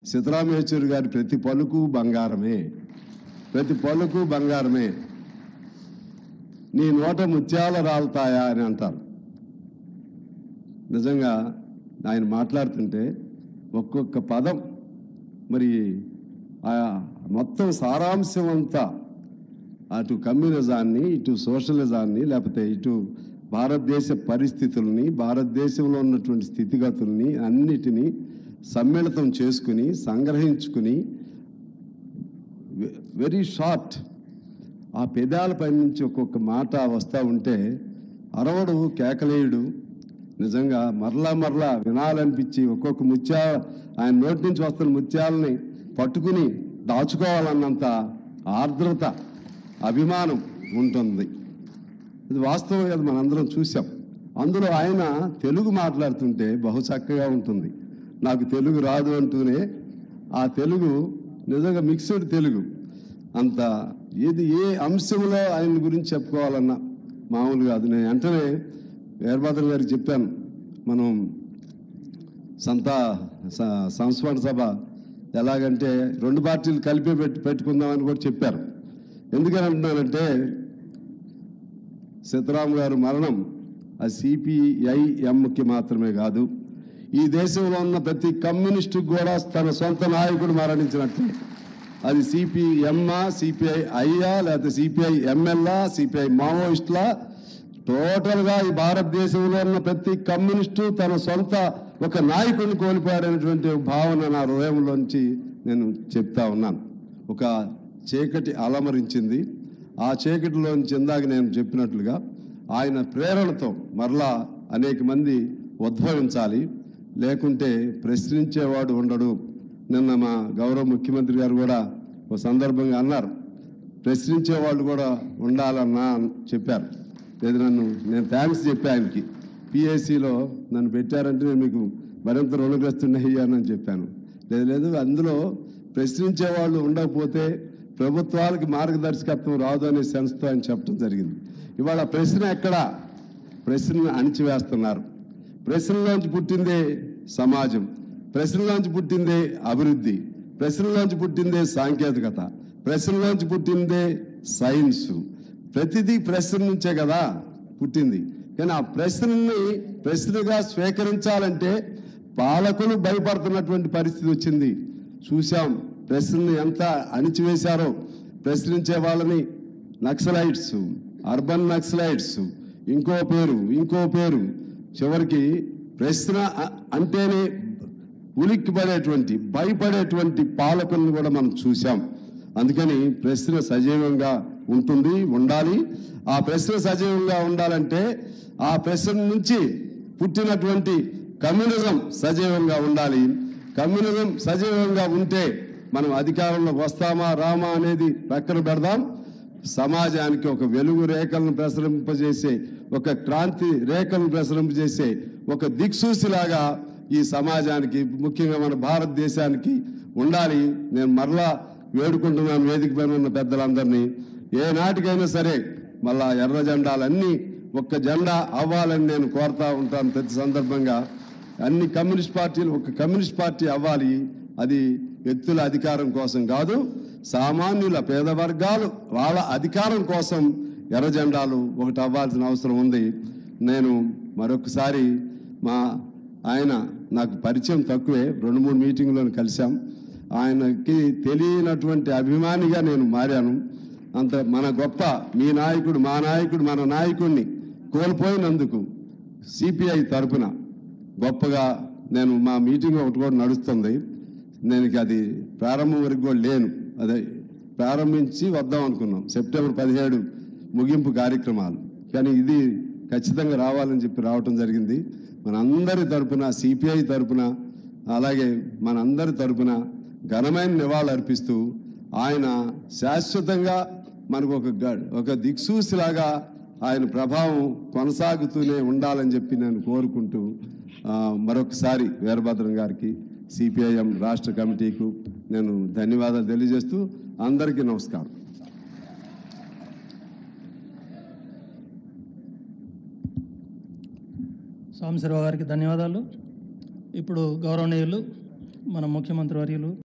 సీతారాం యేచూరి గారి ప్రతి పలుకు బంగారమే, ప్రతి పలుకు బంగారమే. నీ నోట ముత్యాలు రాలుతాయా అని అంటారు. నిజంగా ఆయన మాట్లాడుతుంటే ఒక్కొక్క పదం మరి మొత్తం సారాంశం అంతా అటు కమ్యూనిజాన్ని, ఇటు సోషలిజాన్ని, లేకపోతే ఇటు భారతదేశ పరిస్థితుల్ని, భారతదేశంలో ఉన్నటువంటి స్థితిగతుల్ని అన్నిటినీ సమ్మిళితం చేసుకుని సంగ్రహించుకుని వెరీ షార్ట్ ఆ పెదాలపై నుంచి ఒక్కొక్క మాట వస్తూ ఉంటే అరవడు, కేకలేయుడు. నిజంగా మరలా వినాలనిపించి ఒక్కొక్క ఆయన నోటి నుంచి వస్తున్న ముత్యాలని పట్టుకుని దాచుకోవాలన్నంత ఆర్ద్రత, అభిమానం ఉంటుంది. ఇది వాస్తవం కదా, మనందరం చూసాం. అందులో ఆయన తెలుగు మాట్లాడుతుంటే బహు చక్కగా ఉంటుంది. నాకు తెలుగు రాదు అంటూనే ఆ తెలుగు నిజంగా మిక్స్డ్ తెలుగు అంత ఏది ఏ అంశంలో ఆయన గురించి చెప్పుకోవాలన్నా మామూలు కాదు. నేను వెంటనే వీరభద్ర గారికి చెప్పాను, మనం సంస్మరణ సభ ఎలాగంటే 2 పార్టీలు కలిపి పెట్టుకుందామని కూడా చెప్పారు. ఎందుకని అంటున్నానంటే సీతారాం గారు మరణం అది సిపిఐఎంకి మాత్రమే కాదు, ఈ దేశంలో ఉన్న ప్రతి కమ్యూనిస్టుకు కూడా తన సొంత నాయకుడు మరణించినట్లే. అది సిపిఎంఆ, సిపిఐఐయా, లేకపోతే సిపిఐఎంఎల్ఆ, సిపిఐ మావోయిస్టులా, టోటల్గా ఈ భారతదేశంలో ఉన్న ప్రతి కమ్యూనిస్టు తన సొంత ఒక నాయకుడిని కోల్పోయారనేటువంటి భావన నా హృదయంలోంచి నేను చెప్తా ఉన్నాను. ఒక చీకటి అలమరించింది. ఆ చీకటిలోంచి ఇందాక నేను చెప్పినట్లుగా ఆయన ప్రేరణతో మరలా అనేక మంది ఉద్భవించాలి, లేకుంటే ప్రశ్నించేవాడు ఉండడు. నిన్న మా గౌరవ ముఖ్యమంత్రి గారు కూడా ఒక సందర్భంగా అన్నారు, ప్రశ్నించేవాళ్ళు కూడా ఉండాలన్నా చెప్పారు. లేదు నేను థ్యాంక్స్ చెప్పి ఆయనకి పిఎస్సిలో నన్ను పెట్టారంటే నేను మీకు మరింత రుణగ్రస్తున్నయ్యానని చెప్పాను. లేదు అందులో ప్రశ్నించేవాళ్ళు ఉండకపోతే ప్రభుత్వాలకి మార్గదర్శకత్వం రాదు అనే సెన్స్తో ఆయన చెప్పడం జరిగింది. ఇవాళ ప్రశ్న ఎక్కడా? ప్రశ్నను అణిచివేస్తున్నారు. ప్రశ్నలోంచి పుట్టిందే సమాజం, ప్రశ్నలోంచి పుట్టిందే అభివృద్ధి, ప్రశ్నలోంచి పుట్టిందే సాంకేతికత, ప్రశ్నలోంచి పుట్టిందే సైన్సు. ప్రతిదీ ప్రశ్న నుంచే కదా పుట్టింది. కానీ ఆ ప్రశ్నని ప్రశ్నగా స్వీకరించాలంటే పాలకులు భయపడుతున్నటువంటి పరిస్థితి వచ్చింది. చూశాం ప్రశ్నని ఎంత అణిచివేశారో. ప్రశ్నించే వాళ్ళని నక్సలైట్స్, అర్బన్ నక్సలైట్స్, ఇంకో పేరు, చివరికి ప్రశ్న అంటేనే ఉలిక్కిపడేటువంటి, భయపడేటువంటి పాలకులను కూడా మనం చూసాం. అందుకని ప్రశ్న సజీవంగా ఉండాలి. ఆ ప్రశ్న సజీవంగా ఉండాలంటే ఆ ప్రశ్న నుంచి పుట్టినటువంటి కమ్యూనిజం సజీవంగా ఉండాలి. కమ్యూనిజం సజీవంగా ఉంటే మనం అధికారంలోకి వస్తామా రామా అనేది పక్కన పెడదాం. సమాజానికి ఒక వెలుగు రేఖలను ప్రసరింపజేసే, ఒక క్రాంతి రేఖలను ప్రసరింపజేసే ఒక దిక్సూచిలాగా ఈ సమాజానికి, ముఖ్యంగా మన భారతదేశానికి ఉండాలి. నేను మరలా వేడుకుంటున్నాను వేదిక పైన ఉన్న పెద్దలందరినీ, ఏనాటికైనా సరే మళ్ళా ఎర్ర జెండాలన్నీ ఒక్క జెండా అవ్వాలని నేను కోరుతా ఉంటాను. ప్రతి సందర్భంగా అన్ని కమ్యూనిస్ట్ పార్టీలు ఒక కమ్యూనిస్ట్ పార్టీ అవ్వాలి. అది వ్యక్తుల అధికారం కోసం కాదు, సామాన్యుల పేద వర్గాలు వాళ్ళ అధికారం కోసం ఎర్ర జెండాలు ఒకటి అవ్వాల్సిన అవసరం ఉంది. నేను మరొకసారి ఆయన నాకు పరిచయం తక్కువే, 2-3 మీటింగులను కలిశాం. ఆయనకి తెలియనటువంటి అభిమానిగా నేను మారాను. అంత మన గొప్ప మీ నాయకుడు, మా నాయకుడు, మన నాయకుడిని కోల్పోయినందుకు సిపిఐ తరఫున గొప్పగా నేను మా మీటింగ్ ఒకటి కూడా నడుస్తుంది. నేను అది ప్రారంభం వరకు కూడా లేను, అదే ప్రారంభించి వద్దాం అనుకున్నాం. సెప్టెంబర్ 17 ముగింపు కార్యక్రమాలు, కానీ ఇది ఖచ్చితంగా రావాలని చెప్పి రావటం జరిగింది. మనందరి తరఫున, సిపిఐ తరఫున, అలాగే మనందరి తరఫున ఘనమైన నివాళులు అర్పిస్తూ ఆయన శాశ్వతంగా మనకు ఒక దిక్సూచిలాగా ఆయన ప్రభావం కొనసాగుతూనే ఉండాలని చెప్పి నేను కోరుకుంటూ మరొకసారి వీరభద్రం గారికి, సిపిఐఎం రాష్ట్ర కమిటీకు నేను ధన్యవాదాలు తెలియజేస్తూ అందరికీ నమస్కారం. సాంబశివరావు గారికి ధన్యవాదాలు. ఇప్పుడు గౌరవనీయులు మన ముఖ్యమంత్రి వర్యులు